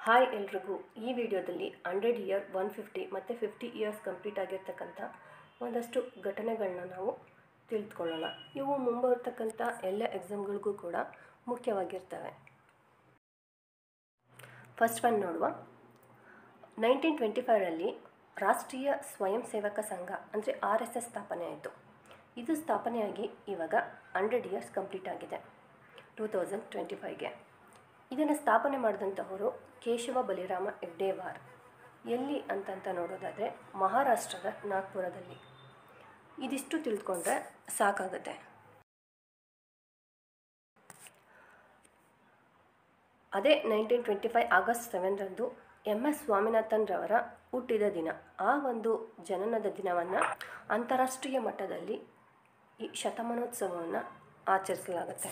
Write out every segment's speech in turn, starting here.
Hi ಎಲ್ರಿಗೂ. ಈ ವಿಡಿಯೋದಲ್ಲಿ 100 ಇಯರ್ 150 ಮತ್ತು 50 ಇಯರ್ಸ್ ಕಂಪ್ಲೀಟ್ ಆಗಿರ್ತಕ್ಕಂಥ ಒಂದಷ್ಟು ಘಟನೆಗಳನ್ನ ನಾವು ತಿಳಿದುಕೊಳ್ಳೋಣ. ಇವು ಮುಂಬರ್ತಕ್ಕಂಥ ಎಲ್ಲ ಎಕ್ಸಾಮ್ಗಳಿಗೂ ಕೂಡ ಮುಖ್ಯವಾಗಿರ್ತವೆ. ಫಸ್ಟ್ ಒನ್ ನೋಡುವ. 1925ರಲ್ಲಿ ರಾಷ್ಟ್ರೀಯ ಸ್ವಯಂ ಸೇವಕ ಸಂಘ ಅಂದರೆ RSS ಸ್ಥಾಪನೆ ಆಯಿತು. ಇದು ಸ್ಥಾಪನೆಯಾಗಿ ಇವಾಗ 100 ಇಯರ್ಸ್ ಕಂಪ್ಲೀಟ್ ಆಗಿದೆ 2025ಗೆ. ಇದನ್ನು ಸ್ಥಾಪನೆ ಮಾಡಿದಂಥವರು ಕೇಶವ ಬಲಿರಾಮ ಹೆಗ್ಡೆವಾರ್. ಎಲ್ಲಿ ಅಂತಂತ ನೋಡೋದಾದರೆ ಮಹಾರಾಷ್ಟ್ರದ ನಾಗ್ಪುರದಲ್ಲಿ. ಇದಿಷ್ಟು ತಿಳ್ಕೊಂಡ್ರೆ ಸಾಕಾಗುತ್ತೆ. ಅದೇ 1925 ಆಗಸ್ಟ್ 7ರಂದು MS ಸ್ವಾಮಿನಾಥನ್ ರವರ ಹುಟ್ಟಿದ ದಿನ. ಆ ಒಂದು ಜನನದ ದಿನವನ್ನು ಅಂತಾರಾಷ್ಟ್ರೀಯ ಮಟ್ಟದಲ್ಲಿ ಈ ಶತಮಾನೋತ್ಸವವನ್ನು ಆಚರಿಸಲಾಗುತ್ತೆ.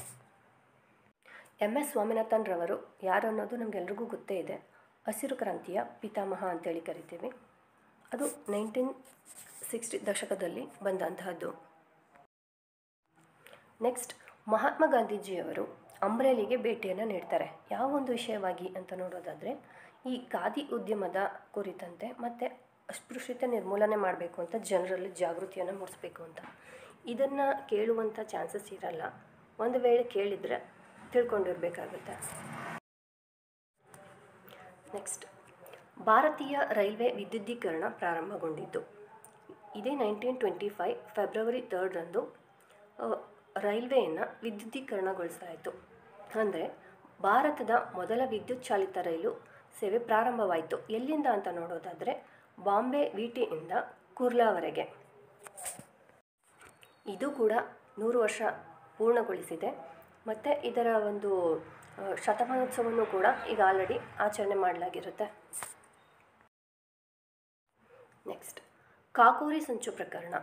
MS ಸ್ವಾಮಿನಾಥನ್ ರವರು ಯಾರು ಅನ್ನೋದು ನಮಗೆಲ್ರಿಗೂ ಗೊತ್ತೇ ಇದೆ. ಹಸಿರು ಕ್ರಾಂತಿಯ ಪಿತಾಮಹ ಅಂತೇಳಿ ಕರಿತೀವಿ. ಅದು 1960 ದಶಕದಲ್ಲಿ ಬಂದಂತಹದ್ದು. ನೆಕ್ಸ್ಟ್, ಮಹಾತ್ಮ ಗಾಂಧೀಜಿಯವರು ಅಮ್ರೇಲಿಗೆ ಭೇಟಿಯನ್ನು ನೀಡ್ತಾರೆ. ಯಾವ ಒಂದು ವಿಷಯವಾಗಿ ಅಂತ ನೋಡೋದಾದರೆ ಈ ಖಾದಿ ಉದ್ಯಮದ ಕುರಿತಂತೆ ಮತ್ತು ಅಸ್ಪೃಶ್ಯತೆ ನಿರ್ಮೂಲನೆ ಮಾಡಬೇಕು ಅಂತ, ಜನರಲ್ಲಿ ಜಾಗೃತಿಯನ್ನು ಮೂಡಿಸ್ಬೇಕು ಅಂತ. ಇದನ್ನು ಕೇಳುವಂಥ ಚಾನ್ಸಸ್ ಇರಲ್ಲ. ಒಂದು ವೇಳೆ ಕೇಳಿದರೆ ತಿಳ್ಕೊಂಡಿರಬೇಕಾಗುತ್ತೆ. ನೆಕ್ಸ್ಟ್, ಭಾರತೀಯ ರೈಲ್ವೆ ವಿದ್ಯುದೀಕರಣ ಪ್ರಾರಂಭಗೊಂಡಿದ್ದು ಇದೇ 1925 ಫೆಬ್ರವರಿ 3ರಂದು ರೈಲ್ವೆಯನ್ನು ವಿದ್ಯುದೀಕರಣಗೊಳಿಸಲಾಯಿತು. ಅಂದರೆ ಭಾರತದ ಮೊದಲ ವಿದ್ಯುತ್ ಚಾಲಿತ ರೈಲು ಸೇವೆ ಪ್ರಾರಂಭವಾಯಿತು. ಎಲ್ಲಿಂದ ಅಂತ ನೋಡೋದಾದರೆ ಬಾಂಬೆ ವಿಟಿಯಿಂದ ಕುರ್ಲಾವರೆಗೆ. ಇದು ಕೂಡ 100 ವರ್ಷ ಪೂರ್ಣಗೊಳಿಸಿದೆ. ಮತ್ತು ಇದರ ಒಂದು ಶತಮಾನೋತ್ಸವವನ್ನು ಕೂಡ ಈಗ ಆಲ್ರೆಡಿ ಆಚರಣೆ ಮಾಡಲಾಗಿರುತ್ತೆ. ನೆಕ್ಸ್ಟ್, ಕಾಕೋರಿ ಸಂಚು ಪ್ರಕರಣ.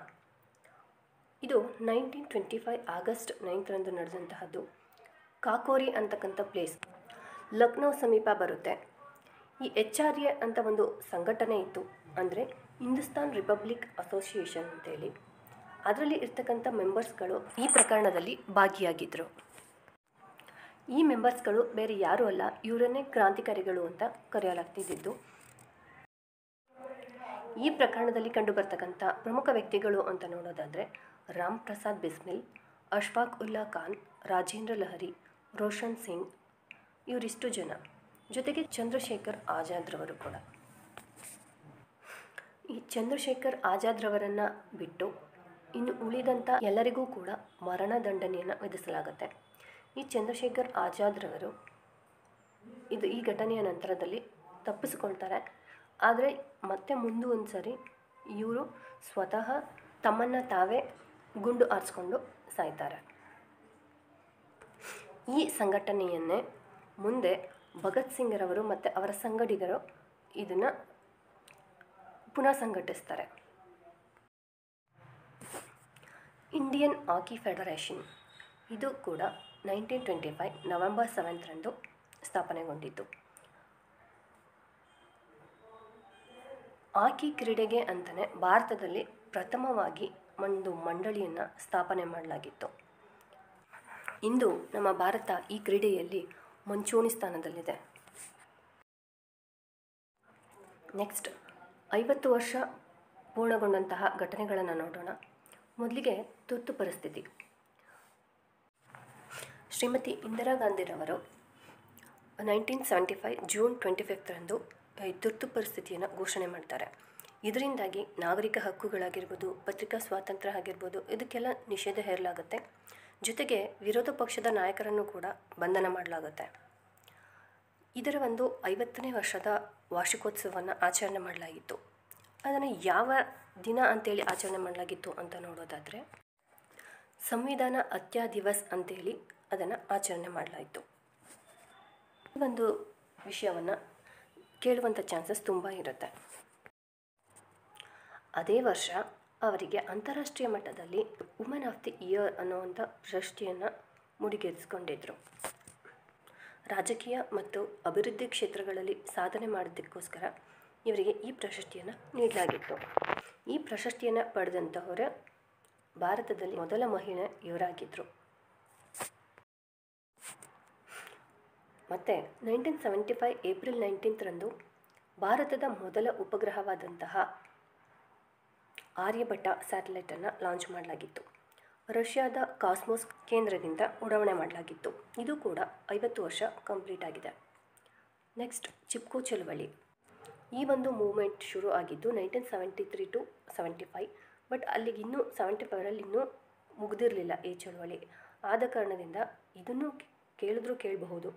ಇದು 1925 ಆಗಸ್ಟ್ 9ರಂದು ನಡೆದಂತಹದ್ದು. ಕಾಕೋರಿ ಅಂತಕ್ಕಂಥ ಪ್ಲೇಸ್ ಲಕ್ನೋ ಸಮೀಪ ಬರುತ್ತೆ. ಈ HRA ಅಂತ ಒಂದು ಸಂಘಟನೆ ಇತ್ತು, ಅಂದರೆ ಹಿಂದೂಸ್ತಾನ್ ರಿಪಬ್ಲಿಕ್ ಅಸೋಸಿಯೇಷನ್ ಅಂತೇಳಿ. ಅದರಲ್ಲಿ ಇರ್ತಕ್ಕಂಥ ಮೆಂಬರ್ಸ್ಗಳು ಈ ಪ್ರಕರಣದಲ್ಲಿ ಭಾಗಿಯಾಗಿದ್ದರು. ಈ ಮೆಂಬರ್ಸ್ಗಳು ಬೇರೆ ಯಾರೂ ಅಲ್ಲ, ಇವರನ್ನೇ ಕ್ರಾಂತಿಕಾರಿಗಳು ಅಂತ ಕರೆಯಲಾಗ್ತಿದ್ದು. ಈ ಪ್ರಕರಣದಲ್ಲಿ ಕಂಡುಬರ್ತಕ್ಕಂಥ ಪ್ರಮುಖ ವ್ಯಕ್ತಿಗಳು ಅಂತ ನೋಡೋದಾದರೆ ರಾಮ್ ಪ್ರಸಾದ್ ಬಿಸ್ಮಿಲ್, ಅಶ್ಫಾಕ್ ಉಲ್ಲಾ ಖಾನ್, ರಾಜೇಂದ್ರ ಲಹರಿ, ರೋಷನ್ ಸಿಂಗ್, ಇವರಿಷ್ಟು ಜನ. ಜೊತೆಗೆ ಚಂದ್ರಶೇಖರ್ ಆಜಾದ್ರವರು ಕೂಡ. ಈ ಚಂದ್ರಶೇಖರ್ ಆಜಾದ್ರವರನ್ನು ಬಿಟ್ಟು ಇನ್ನು ಉಳಿದಂಥ ಎಲ್ಲರಿಗೂ ಕೂಡ ಮರಣದಂಡನೆಯನ್ನು ವಿಧಿಸಲಾಗುತ್ತೆ. ಈ ಚಂದ್ರಶೇಖರ್ ಆಜಾದ್ರವರು ಈ ಘಟನೆಯ ನಂತರದಲ್ಲಿ ತಪ್ಪಿಸಿಕೊಳ್ತಾರೆ. ಆದರೆ ಮತ್ತೆ ಒಂದು ಸರಿ ಇವರು ಸ್ವತಃ ತಮ್ಮನ್ನು ತಾವೇ ಗುಂಡು ಹಾರಿಸ್ಕೊಂಡು ಸಾಯ್ತಾರೆ. ಈ ಸಂಘಟನೆಯನ್ನೇ ಮುಂದೆ ಭಗತ್ ಸಿಂಗ್ರವರು ಮತ್ತು ಅವರ ಸಂಗಡಿಗರು ಇದನ್ನು ಪುನಃ ಸಂಘಟಿಸ್ತಾರೆ. ಇಂಡಿಯನ್ ಹಾಕಿ ಫೆಡರೇಷನ್ ಇದು ಕೂಡ 1925 ನವೆಂಬರ್ 7ರಂದು ಸ್ಥಾಪನೆಗೊಂಡಿತು. ಹಾಕಿ ಕ್ರೀಡೆಗೆ ಅಂತಲೇ ಭಾರತದಲ್ಲಿ ಪ್ರಥಮವಾಗಿ ಒಂದು ಮಂಡಳಿಯನ್ನು ಸ್ಥಾಪನೆ ಮಾಡಲಾಗಿತ್ತು. ಇಂದು ನಮ್ಮ ಭಾರತ ಈ ಕ್ರೀಡೆಯಲ್ಲಿ ಮುಂಚೂಣಿ ಸ್ಥಾನದಲ್ಲಿದೆ. ನೆಕ್ಸ್ಟ್, 50 ವರ್ಷ ಪೂರ್ಣಗೊಂಡಂತಹ ಘಟನೆಗಳನ್ನು ನೋಡೋಣ. ಮೊದಲಿಗೆ ತುರ್ತು ಪರಿಸ್ಥಿತಿ. ಶ್ರೀಮತಿ ಇಂದಿರಾ ಗಾಂಧಿರವರು 1975 ಜೂನ್ 25ರಂದು ತುರ್ತು ಪರಿಸ್ಥಿತಿಯನ್ನು ಘೋಷಣೆ ಮಾಡ್ತಾರೆ. ಇದರಿಂದಾಗಿ ನಾಗರಿಕ ಹಕ್ಕುಗಳಾಗಿರ್ಬೋದು, ಪತ್ರಿಕಾ ಸ್ವಾತಂತ್ರ್ಯ ಆಗಿರ್ಬೋದು, ಇದಕ್ಕೆಲ್ಲ ನಿಷೇಧ ಹೇರಲಾಗುತ್ತೆ. ಜೊತೆಗೆ ವಿರೋಧ ಪಕ್ಷದ ನಾಯಕರನ್ನು ಕೂಡ ಬಂಧನ ಮಾಡಲಾಗುತ್ತೆ. ಇದರ ಒಂದು 50ನೇ ವರ್ಷದ ವಾರ್ಷಿಕೋತ್ಸವವನ್ನು ಆಚರಣೆ ಮಾಡಲಾಗಿತ್ತು. ಅದನ್ನು ಯಾವ ದಿನ ಅಂತೇಳಿ ಆಚರಣೆ ಮಾಡಲಾಗಿತ್ತು ಅಂತ ನೋಡೋದಾದರೆ ಸಂವಿಧಾನ ಹತ್ಯಾ ದಿವಸ್ ಅಂತೇಳಿ ಅದನ್ನು ಆಚರಣೆ ಮಾಡಲಾಯಿತು. ಈ ಒಂದು ವಿಷಯವನ್ನು ಕೇಳುವಂಥ ಚಾನ್ಸಸ್ ತುಂಬ ಇರುತ್ತೆ. ಅದೇ ವರ್ಷ ಅವರಿಗೆ ಅಂತಾರಾಷ್ಟ್ರೀಯ ಮಟ್ಟದಲ್ಲಿ ವುಮೆನ್ ಆಫ್ ದಿ ಇಯರ್ ಅನ್ನುವಂಥ ಪ್ರಶಸ್ತಿಯನ್ನು ಮುಡಿಗೇರಿಸಿಕೊಂಡಿದ್ದರು. ರಾಜಕೀಯ ಮತ್ತು ಅಭಿವೃದ್ಧಿ ಕ್ಷೇತ್ರಗಳಲ್ಲಿ ಸಾಧನೆ ಮಾಡೋದಕ್ಕೋಸ್ಕರ ಇವರಿಗೆ ಈ ಪ್ರಶಸ್ತಿಯನ್ನು ನೀಡಲಾಗಿತ್ತು. ಈ ಪ್ರಶಸ್ತಿಯನ್ನು ಪಡೆದಂತಹವರು ಭಾರತದಲ್ಲಿ ಮೊದಲ ಮಹಿಳೆ ಇವರಾಗಿದ್ದರು. ಮತ್ತು 1975 ಏಪ್ರಿಲ್ 19ರಂದು ಭಾರತದ ಮೊದಲ ಉಪಗ್ರಹವಾದಂತಹ ಆರ್ಯಭಟ್ಟ ಸ್ಯಾಟಲೈಟನ್ನು ಲಾಂಚ್ ಮಾಡಲಾಗಿತ್ತು. ರಷ್ಯಾದ ಕಾಸ್ಮೋಸ್ ಕೇಂದ್ರದಿಂದ ಉಡಾವಣೆ ಮಾಡಲಾಗಿತ್ತು. ಇದು ಕೂಡ 50 ವರ್ಷ ಕಂಪ್ಲೀಟ್ ಆಗಿದೆ. ನೆಕ್ಸ್ಟ್ ಚಿಪ್ಕೋ ಚಳುವಳಿ. ಈ ಒಂದು ಮೂವ್ಮೆಂಟ್ ಶುರು ಆಗಿದ್ದು 1973 ಟು 75, ಬಟ್ ಅಲ್ಲಿಗೆ ಇನ್ನೂ 75ರಲ್ಲಿ ಇನ್ನೂ ಮುಗಿದಿರಲಿಲ್ಲ ಈ ಚಳುವಳಿ. ಆದ ಕಾರಣದಿಂದ ಇದನ್ನು ಕೇಳಿದ್ರೂ ಕೇಳಬಹುದು.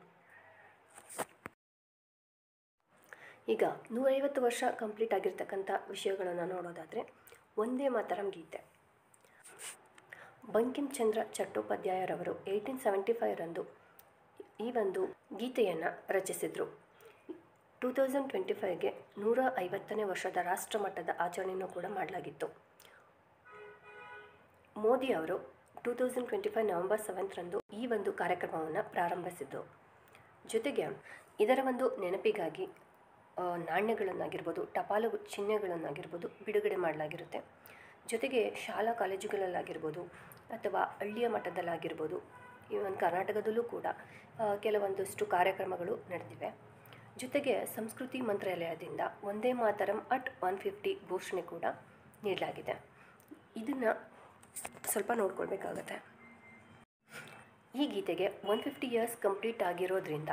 ಈಗ 150 ವರ್ಷ ಕಂಪ್ಲೀಟ್ ಆಗಿರ್ತಕ್ಕಂಥ ವಿಷಯಗಳನ್ನು ನೋಡೋದಾದರೆ, ವಂದೇ ಮಾತರಂ ಗೀತೆ. ಬಂಕಿಮ್ ಚಂದ್ರ ಚಟ್ಟೋಪಾಧ್ಯಾಯರವರು 1875ರಂದು ಈ ಒಂದು ಗೀತೆಯನ್ನು ರಚಿಸಿದರು. 2025ಗೆ 150ನೇ ವರ್ಷದ ರಾಷ್ಟ್ರಮಟ್ಟದ ಆಚರಣೆಯನ್ನು ಕೂಡ ಮಾಡಲಾಗಿತ್ತು. ಮೋದಿ ಅವರು 2025 ನವೆಂಬರ್ 7ರಂದು ಈ ಒಂದು ಕಾರ್ಯಕ್ರಮವನ್ನು ಪ್ರಾರಂಭಿಸಿದ್ದು. ಜೊತೆಗೆ ಇದರ ಒಂದು ನೆನಪಿಗಾಗಿ ನಾಣ್ಯಗಳನ್ನಾಗಿರ್ಬೋದು, ಟಪಾಲು ಚಿಹ್ನೆಗಳನ್ನಾಗಿರ್ಬೋದು ಬಿಡುಗಡೆ ಮಾಡಲಾಗಿರುತ್ತೆ. ಜೊತೆಗೆ ಶಾಲಾ ಕಾಲೇಜುಗಳಲ್ಲಾಗಿರ್ಬೋದು ಅಥವಾ ಹಳ್ಳಿಯ ಮಟ್ಟದಲ್ಲಾಗಿರ್ಬೋದು, ಈವನ್ ಕರ್ನಾಟಕದಲ್ಲೂ ಕೂಡ ಕೆಲವೊಂದಷ್ಟು ಕಾರ್ಯಕ್ರಮಗಳು ನಡೆದಿವೆ. ಜೊತೆಗೆ ಸಂಸ್ಕೃತಿ ಮಂತ್ರಾಲಯದಿಂದ ವಂದೇ ಮಾತರಂ ಅಟ್ 150 ಘೋಷಣೆ ಕೂಡ ನೀಡಲಾಗಿದೆ. ಇದನ್ನು ಸ್ವಲ್ಪ ನೋಡ್ಕೊಳ್ಬೇಕಾಗತ್ತೆ. ಈ ಗೀತೆಗೆ 150 ಇಯರ್ಸ್ ಕಂಪ್ಲೀಟ್ ಆಗಿರೋದ್ರಿಂದ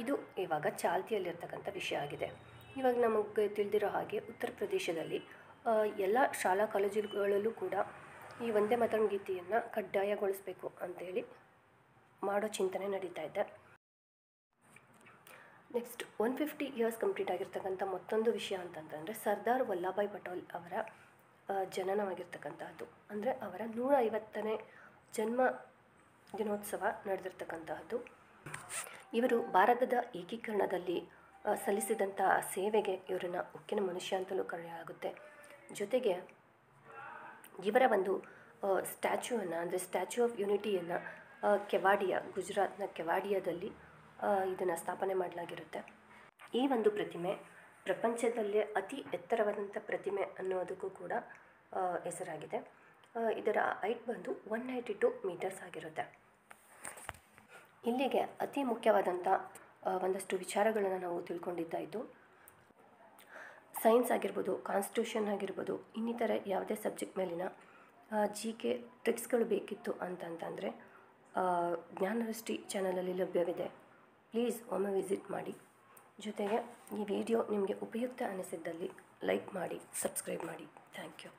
ಇದು ಇವಾಗ ಚಾಲ್ತಿಯಲ್ಲಿರ್ತಕ್ಕಂಥ ವಿಷಯ ಆಗಿದೆ. ಇವಾಗ ನಮಗೆ ತಿಳಿದಿರೋ ಹಾಗೆ ಉತ್ತರ ಪ್ರದೇಶದಲ್ಲಿ ಎಲ್ಲ ಶಾಲಾ ಕಾಲೇಜುಗಳಲ್ಲೂ ಕೂಡ ಈ ವಂದೇ ಮಾತರಂ ಗೀತೆಯನ್ನು ಕಡ್ಡಾಯಗೊಳಿಸಬೇಕು ಅಂತೇಳಿ ಮಾಡೋ ಚಿಂತನೆ ನಡೀತಾ ಇದೆ. ನೆಕ್ಸ್ಟ್ 150 ಇಯರ್ಸ್ ಕಂಪ್ಲೀಟ್ ಆಗಿರ್ತಕ್ಕಂಥ ಮತ್ತೊಂದು ವಿಷಯ ಅಂತಂತಂದರೆ ಸರ್ದಾರ್ ವಲ್ಲಭಭಾಯ್ ಪಟೇಲ್ ಅವರ ಜನನವಾಗಿರ್ತಕ್ಕಂತಹದ್ದು. ಅಂದರೆ ಅವರ 150ನೇ ಜನ್ಮ ದಿನೋತ್ಸವ ನಡೆದಿರ್ತಕ್ಕಂತಹದ್ದು. ಇವರು ಭಾರತದ ಏಕೀಕರಣದಲ್ಲಿ ಸಲ್ಲಿಸಿದಂಥ ಸೇವೆಗೆ ಇವರನ್ನು ಉಕ್ಕಿನ ಮನುಷ್ಯ ಅಂತಲೂ ಕರೆಯಲಾಗುತ್ತೆ. ಜೊತೆಗೆ ಇವರ ಒಂದು ಸ್ಟ್ಯಾಚ್ಯೂವನ್ನು ಅಂದರೆ ಸ್ಟ್ಯಾಚ್ಯೂ ಆಫ್ ಯೂನಿಟಿಯನ್ನು ಕೆವಾಡಿಯಾ, ಗುಜರಾತ್ನ ಕೆವಾಡಿಯಾದಲ್ಲಿ ಇದನ್ನು ಸ್ಥಾಪನೆ ಮಾಡಲಾಗಿರುತ್ತೆ. ಈ ಒಂದು ಪ್ರತಿಮೆ ಪ್ರಪಂಚದಲ್ಲೇ ಅತಿ ಎತ್ತರವಾದಂಥ ಪ್ರತಿಮೆ ಅನ್ನೋದಕ್ಕೂ ಕೂಡ ಹೆಸರಾಗಿದೆ. ಇದರ ಹೈಟ್ ಬಂದು 192 ಮೀಟರ್ಸ್ ಆಗಿರುತ್ತೆ. ಇಲ್ಲಿಗೆ ಅತಿ ಮುಖ್ಯವಾದಂಥ ಒಂದಷ್ಟು ವಿಚಾರಗಳನ್ನು ನಾವು ತಿಳ್ಕೊಂಡಿದ್ದಾಯಿತು. ಸೈನ್ಸ್ ಆಗಿರ್ಬೋದು, ಕಾನ್ಸ್ಟಿಟ್ಯೂಷನ್ ಆಗಿರ್ಬೋದು, ಇನ್ನಿತರ ಯಾವುದೇ ಸಬ್ಜೆಕ್ಟ್ ಮೇಲಿನ GK ಟ್ರಿಕ್ಸ್ಗಳು ಬೇಕಿತ್ತು ಅಂತಂತಂದರೆ ಜ್ಞಾನದೃಷ್ಟಿ ಚಾನಲಲ್ಲಿ ಲಭ್ಯವಿದೆ. ಪ್ಲೀಸ್ ಒಮ್ಮೆ ವಿಸಿಟ್ ಮಾಡಿ. ಜೊತೆಗೆ ಈ ವಿಡಿಯೋ ನಿಮಗೆ ಉಪಯುಕ್ತ ಅನಿಸಿದ್ದಲ್ಲಿ ಲೈಕ್ ಮಾಡಿ, ಸಬ್ಸ್ಕ್ರೈಬ್ ಮಾಡಿ. Thank you.